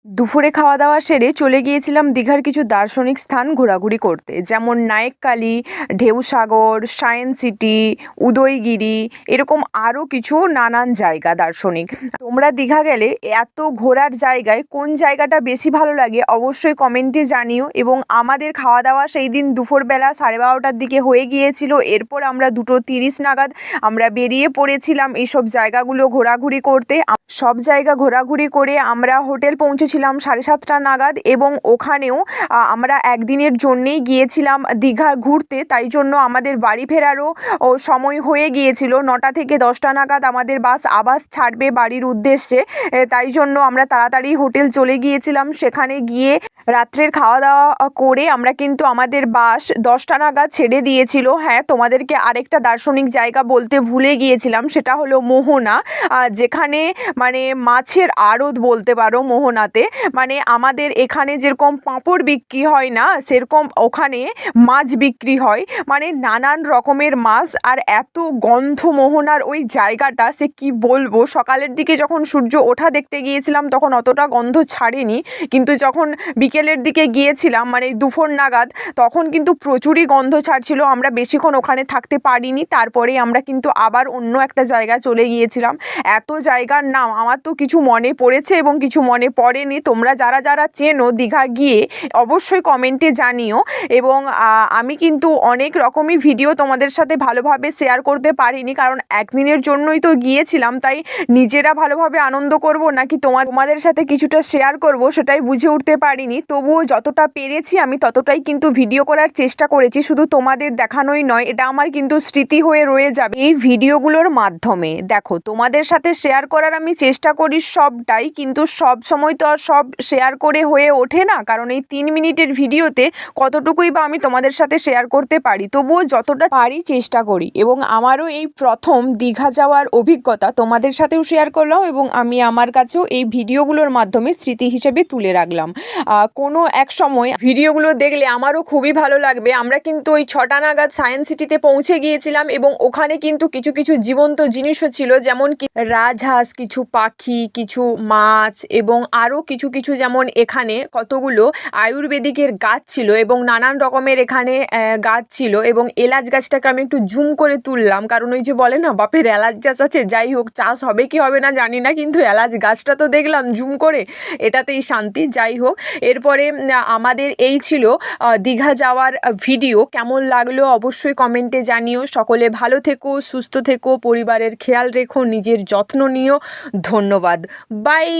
দুপুরে খাওয়া দাওয়া সেরে চলে গিয়েছিলাম দীঘার কিছু দার্শনিক স্থান ঘোরাঘুরি করতে, যেমন নায়েককালী, ঢেউসাগর, সায়েন্স সিটি, উদয়গিরি, এরকম আরও কিছু নানান জায়গা দার্শনিক। তোমরা দীঘা গেলে এত ঘোরার জায়গায় কোন জায়গাটা বেশি ভালো লাগে অবশ্যই কমেন্টে জানিও। এবং আমাদের খাওয়া দাওয়া সেই দিন দুপুরবেলা 12:30টার দিকে হয়ে গিয়েছিল। এরপর আমরা 2:30 নাগাদ আমরা বেরিয়ে পড়েছিলাম এইসব জায়গাগুলো ঘোরাঘুরি করতে। সব জায়গা ঘোরাঘুরি করে আমরা হোটেল পৌঁছেছিলাম 7:30টা নাগাদ, এবং ওখানেও আমরা একদিনের জন্যেই গিয়েছিলাম দীঘা ঘুরতে, তাই জন্য আমাদের বাড়ি ফেরারও সময় হয়ে গিয়েছিল। 9টা থেকে 10টা নাগাদ আমাদের বাস আবার ছাড়বে বাড়ির উদ্দেশ্যে, তাই জন্য আমরা তাড়াতাড়ি হোটেল চলে গিয়েছিলাম। সেখানে গিয়ে রাত্রের খাওয়া দাওয়া করে আমরা কিন্তু আমাদের বাস 10টা নাগাদ ছেড়ে দিয়েছিল। হ্যাঁ, তোমাদেরকে আরেকটা দার্শনিক জায়গা বলতে ভুলে গিয়েছিলাম, সেটা হলো মোহনা, যেখানে মানে মাছের আড়ত বলতে পারো মোহনাতে। মানে আমাদের এখানে যেরকম পাঁপড় বিক্রি হয় না, সেরকম ওখানে মাছ বিক্রি হয়, মানে নানান রকমের মাছ। আর এত গন্ধ মোহনার ওই জায়গাটা, সে কি বলবো। সকালের দিকে যখন সূর্য ওঠা দেখতে গিয়েছিলাম তখন অতটা গন্ধ ছাড়েনি, কিন্তু যখন বিকেলের দিকে গিয়েছিলাম মানে দুপুর নাগাদ, তখন কিন্তু প্রচুরই গন্ধ ছাড়ছিল। আমরা বেশিক্ষণ ওখানে থাকতে পারিনি, তারপরে আমরা কিন্তু আবার অন্য একটা জায়গায় চলে গিয়েছিলাম। এত জায়গার নাম আমার তো কিছু মনে পড়েছে এবং কিছু মনে পড়েনি। তোমরা যারা যারা চেনো দীঘা গিয়ে অবশ্যই কমেন্টে জানিও। এবং আমি কিন্তু অনেক রকমই ভিডিও তোমাদের সাথে ভালোভাবে শেয়ার করতে পারিনি, কারণ একদিনের জন্যই তো গিয়েছিলাম, তাই নিজেরা ভালোভাবে আনন্দ করব নাকি তোমাদের সাথে কিছুটা শেয়ার করব সেটাই বুঝে উঠতে পারিনি। তবুও যতটা পেরেছি আমি ততটাই কিন্তু ভিডিও করার চেষ্টা করেছি। শুধু তোমাদের দেখানোই নয়, এটা আমার কিন্তু স্মৃতি হয়ে রয়ে যাবে এই ভিডিওগুলোর মাধ্যমে। দেখো, তোমাদের সাথে শেয়ার করার আমি চেষ্টা করি সবটাই, কিন্তু সব সময় তো আর সব শেয়ার করে হয়ে ওঠে না, কারণ এই 3 মিনিটের ভিডিওতে কতটুকুই বা আমি তোমাদের সাথে শেয়ার করতে পারি। তবুও যতটা পারি চেষ্টা করি। এবং আমারও এই প্রথম দীঘা যাওয়ার অভিজ্ঞতা তোমাদের সাথেও শেয়ার করলাম, এবং আমি আমার কাছেও এই ভিডিওগুলোর মাধ্যমে স্মৃতি হিসেবে তুলে রাখলাম। কোনো এক সময় ভিডিওগুলো দেখলে আমারও খুবই ভালো লাগবে। আমরা কিন্তু ওই 6টা নাগাদ সায়েন্স সিটিতে পৌঁছে গিয়েছিলাম, এবং ওখানে কিন্তু কিছু কিছু জীবন্ত জিনিসও ছিল, যেমন কি রাজহাঁস, কিছু পাখি, কিছু মাছ, এবং আরও কিছু কিছু, যেমন এখানে কতগুলো আয়ুর্বেদিকের গাছ ছিল এবং নানান রকমের এখানে গাছ ছিল। এবং এলাচ গাছটাকে আমি একটু জুম করে তুললাম, কারণ ওই যে বলে না বাপের এলাচ গাছ আছে। যাই হোক, চাষ হবে কি হবে না জানি না, কিন্তু এলাচ গাছটা তো দেখলাম জুম করে, এটাতেই শান্তি। যাই হোক, এরপরে আমাদের এই ছিল দীঘা যাওয়ার ভিডিও। কেমন লাগলো অবশ্যই কমেন্টে জানিও। সকলে ভালো থেকো, সুস্থ থেকো, পরিবারের খেয়াল রেখো, নিজের যত্ন নিও। ধন্যবাদ। বাই।